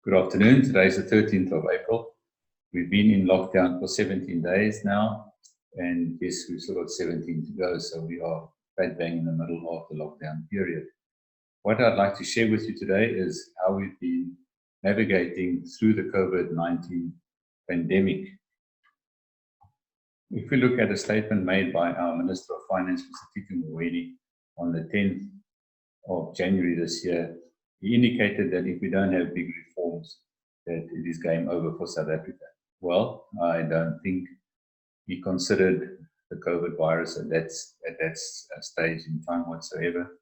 Good afternoon. Today is the 13th of April. We've been in lockdown for 17 days now, and yes, we've still got 17 to go, so we are bang in the middle of the lockdown period. What I'd like to share with you today is how we've been navigating through the COVID-19 pandemic. If we look at a statement made by our Minister of Finance, Mr. Tito Mboweni, on the 10th of January this year, he indicated that if we don't have big reforms, that it is game over for South Africa. Well, I don't think he considered the COVID virus at that stage in time whatsoever.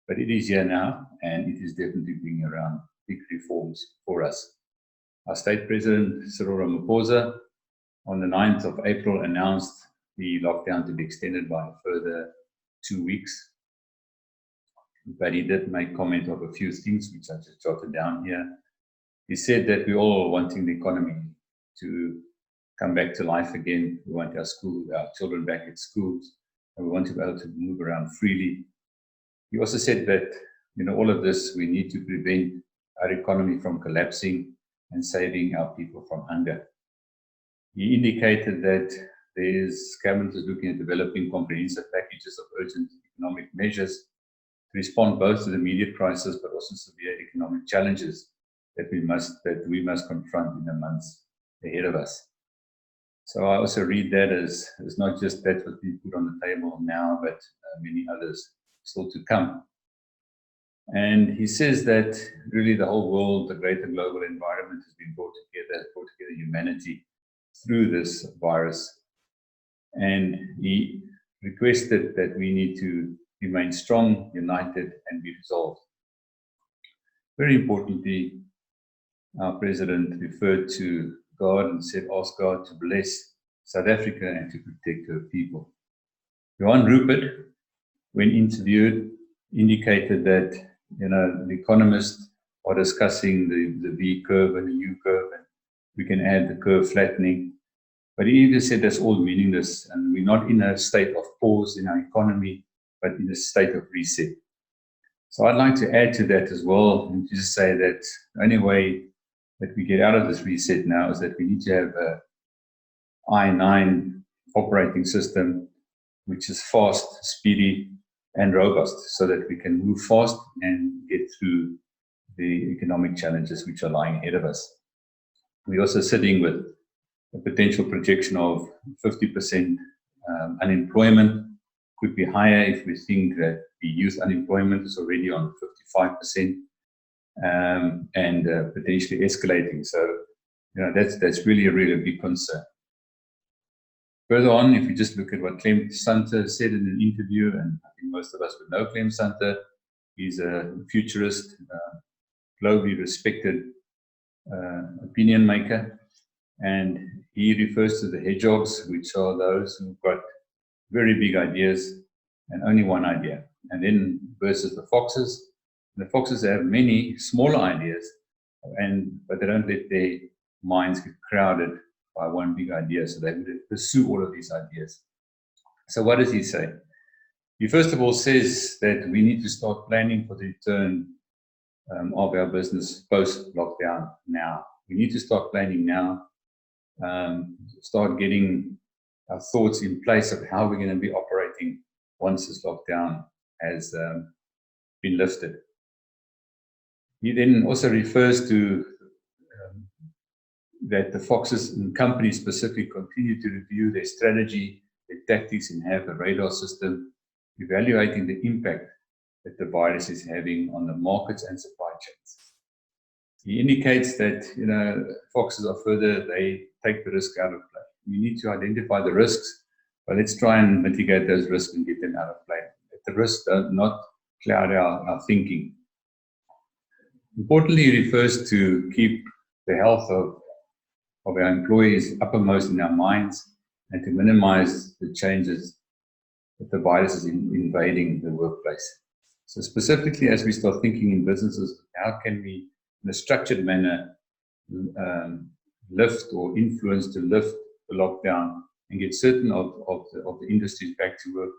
But it is here now, and it is definitely bringing around big reforms for us. Our State President, Cyril Ramaphosa, on the 9th of April announced the lockdown to be extended by a further 2 weeks. But he did make comment of a few things which I just jotted down here. He said that we're all wanting the economy to come back to life again. We want our children back at schools, and we want to be able to move around freely. He also said that, all of this, we need to prevent our economy from collapsing and saving our people from hunger. He indicated that government is looking at developing comprehensive packages of urgent economic measures to respond both to the immediate crisis but also severe economic challenges that we must confront in the months ahead of us. So I also read that as not just that what's being put on the table now, but many others still to come. And he says that really the whole world, the greater global environment, has been brought together humanity through this virus. And he requested that we need to remain strong, united, and be resolved. Very importantly, our president referred to God and said, ask God to bless South Africa and to protect her people. Johan Rupert, when interviewed, indicated that the economists are discussing the V curve and the U curve, and we can add the curve flattening. But he even said that's all meaningless, and we're not in a state of pause in our economy, but in a state of reset. So I'd like to add to that as well, and just say that the only way that we get out of this reset now is that we need to have a I-9 operating system, which is fast, speedy, and robust, so that we can move fast and get through the economic challenges which are lying ahead of us. We're also sitting with a potential projection of 50% unemployment. Could be higher if we think that the youth unemployment is already on 55% and potentially escalating. So, that's really a big concern. Further on, if you just look at what Clem Santa said in an interview, and I think most of us would know Clem Santa, he's a futurist, globally respected opinion maker, and he refers to the hedgehogs, which are those who've got very big ideas and only one idea, and then versus the foxes. And the foxes have many smaller ideas, but they don't let their minds get crowded by one big idea, so they would pursue all of these ideas. So what does he say? He first of all says that we need to start planning for the return of our business post-lockdown now. We need to start planning now, start getting our thoughts in place of how we're going to be operating once this lockdown has been lifted. He then also refers to that the foxes and companies specifically continue to review their strategy, their tactics, and have a radar system evaluating the impact that the virus is having on the markets and supply chains. He indicates that foxes they take the risk out of play. We need to identify the risks, but let's try and mitigate those risks and get them out of play. Let the risks not cloud our thinking. Importantly, he refers to keep the health of our employees uppermost in our minds and to minimize the changes that the virus is invading the workplace. So specifically, as we start thinking in businesses, how can we, in a structured manner, lift or influence to lift the lockdown and get certain of the industries back to work?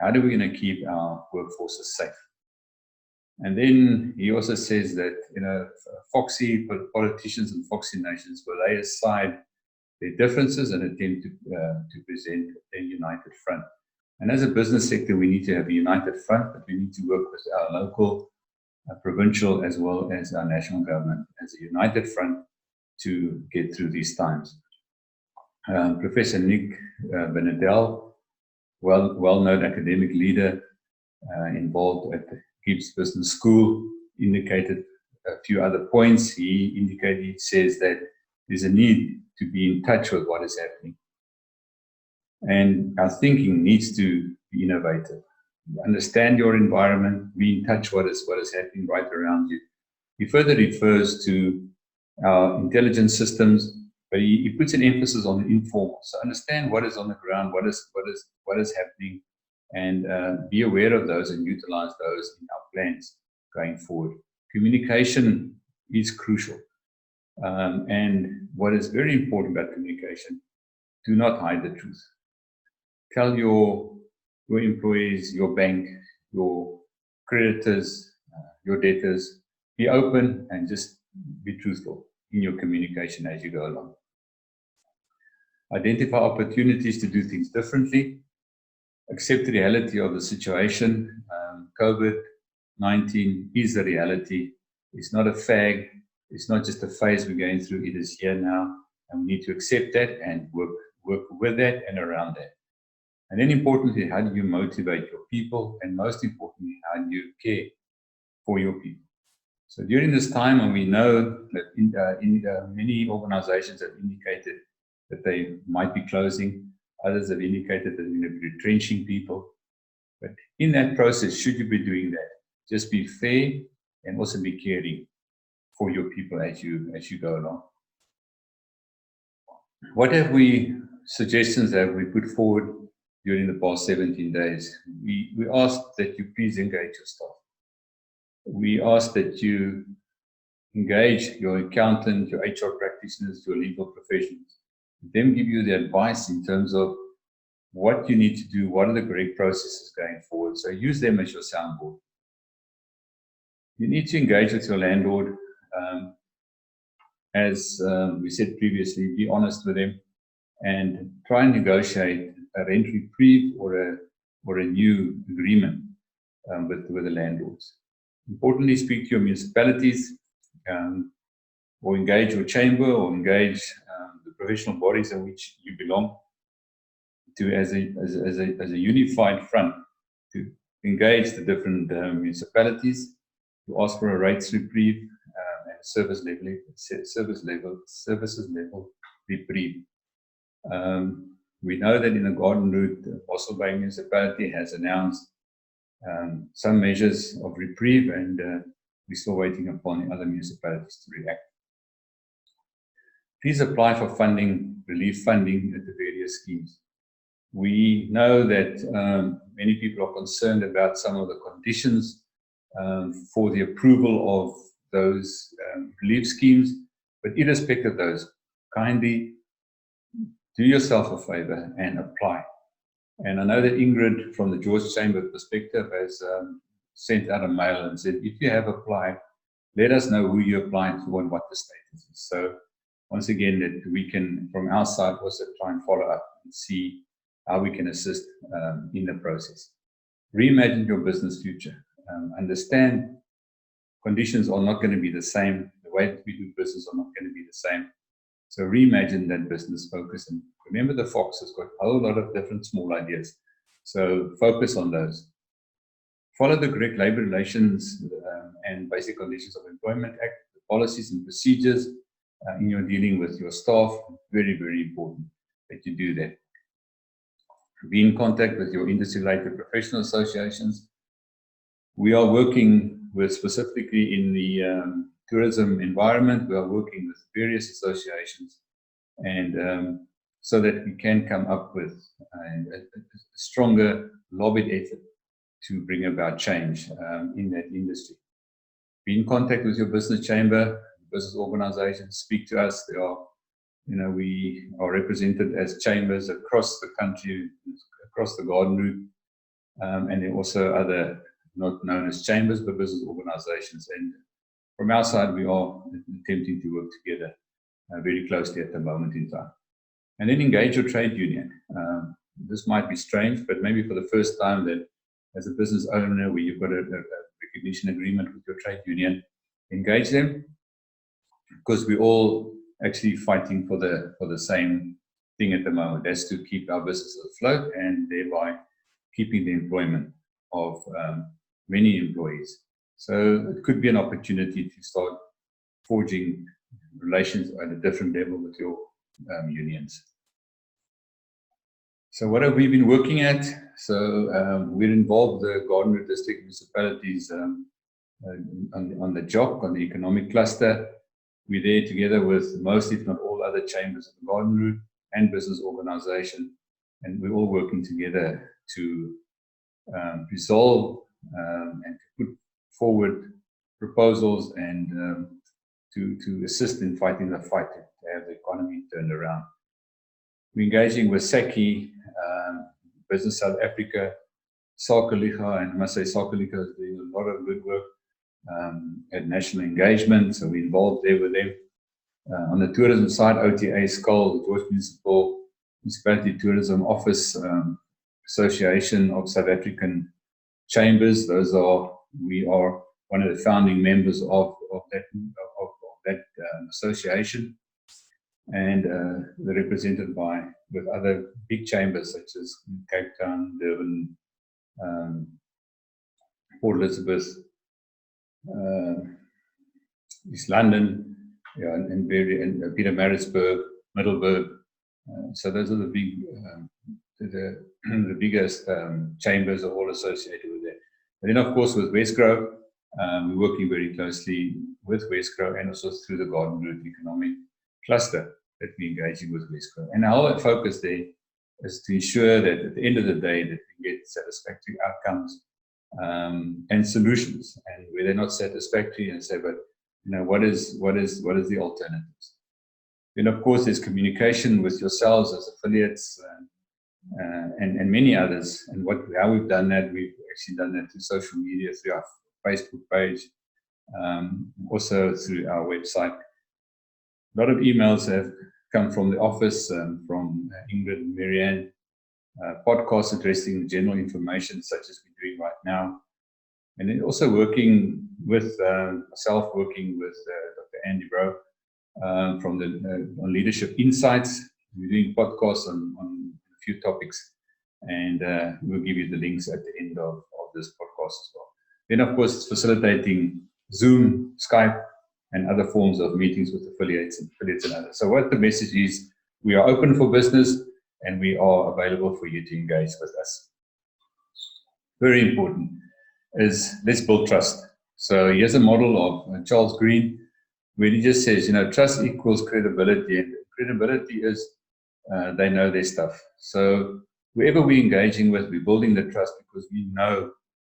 How are we going to keep our workforces safe? And then he also says that, foxy politicians and foxy nations will lay aside their differences and attempt to present a united front. And as a business sector, we need to have a united front, but we need to work with our local, provincial, as well as our national government as a united front to get through these times. Professor Nick Benedel, well-known academic leader involved at the Gibbs Business School, indicated a few other points. He says that there's a need to be in touch with what is happening. And our thinking needs to be innovative. Understand your environment, be in touch with what is happening right around you. He further refers to our intelligence systems, but he puts an emphasis on the informal. So understand what is on the ground, what is happening, and be aware of those and utilize those in our plans going forward. Communication is crucial. And what is very important about communication, do not hide the truth. Tell your employees, your bank, your creditors, your debtors, be open and just be truthful in your communication as you go along. Identify opportunities to do things differently. Accept the reality of the situation. COVID-19 is a reality. It's not a fag. It's not just a phase we're going through. It is here now, and we need to accept that and work with that and around that. And then importantly, how do you motivate your people? And most importantly, how do you care for your people? So during this time, and we know that many organizations have indicated that they might be closing, others have indicated that they're going to be retrenching people. But in that process, should you be doing that, just be fair and also be caring for your people as you go along. What suggestions have we put forward during the past 17 days? We asked that you please engage your staff. We ask that you engage your accountant, your HR practitioners, your legal professionals. Them give you the advice in terms of what you need to do, what are the correct processes going forward. So use them as your soundboard. You need to engage with your landlord. As we said previously, be honest with them and try and negotiate a rent reprieve or a new agreement with the landlords. Importantly, speak to your municipalities or engage your chamber or engage the professional bodies in which you belong to as a unified front to engage the different municipalities to ask for a rates reprieve and services level reprieve. We know that in the Garden Route, the Mossel Bay municipality has announced some measures of reprieve, and we're still waiting upon the other municipalities to react. Please apply for relief funding at the various schemes. We know that many people are concerned about some of the conditions for the approval of those relief schemes, but irrespective of those, kindly do yourself a favor and apply. And I know that Ingrid from the George Chamber perspective has sent out a mail and said, if you have applied, let us know who you're applying to and what the status is. So once again, that we can, from our side, also try and follow up and see how we can assist in the process. Reimagine your business future. Understand conditions are not going to be the same. The way that we do business are not going to be the same. So reimagine that business focus. And remember, the Fox has got a whole lot of different small ideas. So focus on those. Follow the correct labor relations and basic conditions of employment act, the policies and procedures in your dealing with your staff. Very, very important that you do that. Be in contact with your industry-related professional associations. We are working with, specifically in the tourism environment, we are working with various associations, and so that we can come up with a stronger lobbied effort to bring about change in that industry. Be in contact with your business chamber, business organizations, speak to us. They are, we are represented as chambers across the country, across the Garden Route, and there are also other not known as chambers, but business organizations. And from our side, we are attempting to work together very closely at the moment in time. And then engage your trade union. This might be strange, but maybe for the first time that as a business owner where you've got a recognition agreement with your trade union, engage them, because we're all actually fighting for the same thing at the moment. That's to keep our business afloat and thereby keeping the employment of many employees. So it could be an opportunity to start forging relations at a different level with your unions. So what have we been working at? So we're involved the Garden Route District municipalities on the JOC, on the economic cluster. We're there together with most, if not all, other chambers of the Garden Route and business organization, and we're all working together to resolve and to put forward proposals and to assist in fighting the fight to have the economy turned around. We're engaging with SACI, Business South Africa, Sakaliga, and I must say Sakaliga is doing a lot of good work at national engagement, so we're involved there with them. On the tourism side, OTA Skull, the George Municipality Tourism Office, Association of South African Chambers. We are one of the founding members of that association, and they're represented with other big chambers such as Cape Town, Durban, Port Elizabeth, East London, and Pietermaritzburg, Middelburg. So those are the big, the biggest chambers are all associated with that. And then, of course, with Westgrove, we're working very closely with Westgrove and also through the Garden Route Economic Cluster that we're engaging with Westgrove. And our whole focus there is to ensure that at the end of the day that we get satisfactory outcomes and solutions. And where they're not satisfactory, and say, but what is the alternatives? Then, of course, there's communication with yourselves as affiliates and many others. And how we've done that, we've actually done that through social media, through our Facebook page, also through our website. A lot of emails have come from the office, from Ingrid and Marianne, podcasts addressing general information such as we're doing right now. And then also working with myself, working with Dr. Andy Bro on Leadership Insights. We're doing podcasts on a few topics, and we'll give you the links at the end of this podcast as well. Then, of course, it's facilitating Zoom, Skype, and other forms of meetings with affiliates and others. So what the message is, we are open for business and we are available for you to engage with us. Very important is let's build trust. So here's a model of Charles Green, where he just says, trust equals credibility, and credibility is they know their stuff. So whoever we're engaging with, we're building the trust because we know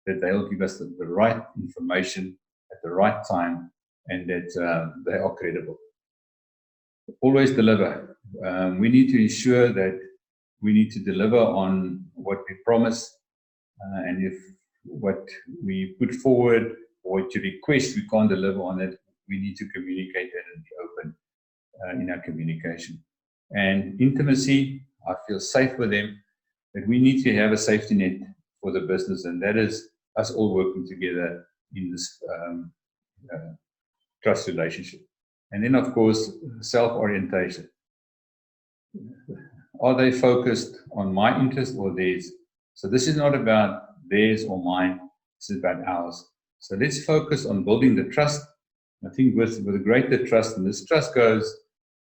that they'll give us the right information at the right time, and that they are credible. Always deliver. We need to ensure that we need to deliver on what we promise, and if what we put forward or what you request we can't deliver on it, we need to communicate that and be open in our communication. And intimacy, I feel safe with them, that we need to have a safety net for the business, and that is us all working together in this trust relationship. And then, of course, self-orientation. Are they focused on my interest or theirs? So this is not about theirs or mine, this is about ours. So let's focus on building the trust. I think with a greater trust, and this trust goes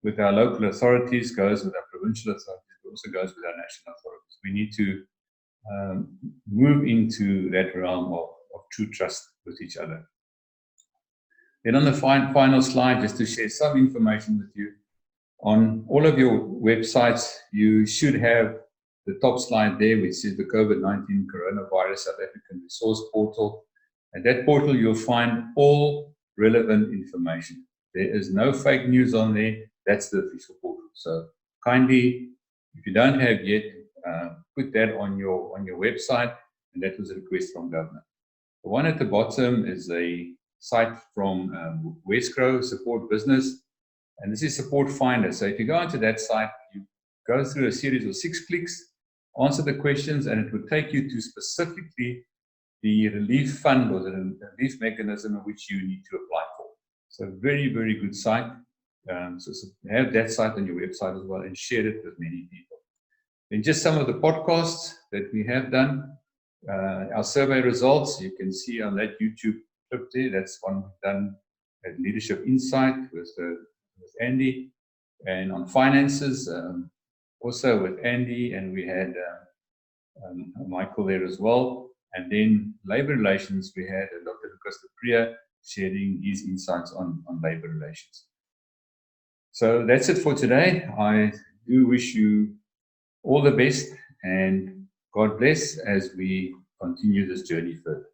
with our local authorities, goes with our provincial authorities, but also goes with our national authorities. We need to move into that realm of true trust with each other. Then on the final slide, just to share some information with you, on all of your websites, you should have the top slide there, which is the COVID-19 Coronavirus South African Resource Portal. At that portal, you'll find all relevant information. There is no fake news on there. That's the official portal. So kindly, if you don't have yet, put that on your website, and that was a request from government. The one at the bottom is a site from Westgrow Support Business, and this is Support Finder. So if you go onto that site, you go through a series of 6 clicks, answer the questions, and it would take you to specifically the relief fund or the relief mechanism in which you need to apply for. So very, very good site. So have that site on your website as well and share it with many people. Then just some of the podcasts that we have done. Our survey results, you can see on that YouTube clip there. That's one we've done at Leadership Insight with Andy. And on finances, also with Andy, and we had Michael there as well. And then labor relations, we had Dr. Lucas de Priya sharing his insights on labor relations. So that's it for today. I do wish you all the best and God bless as we continue this journey further.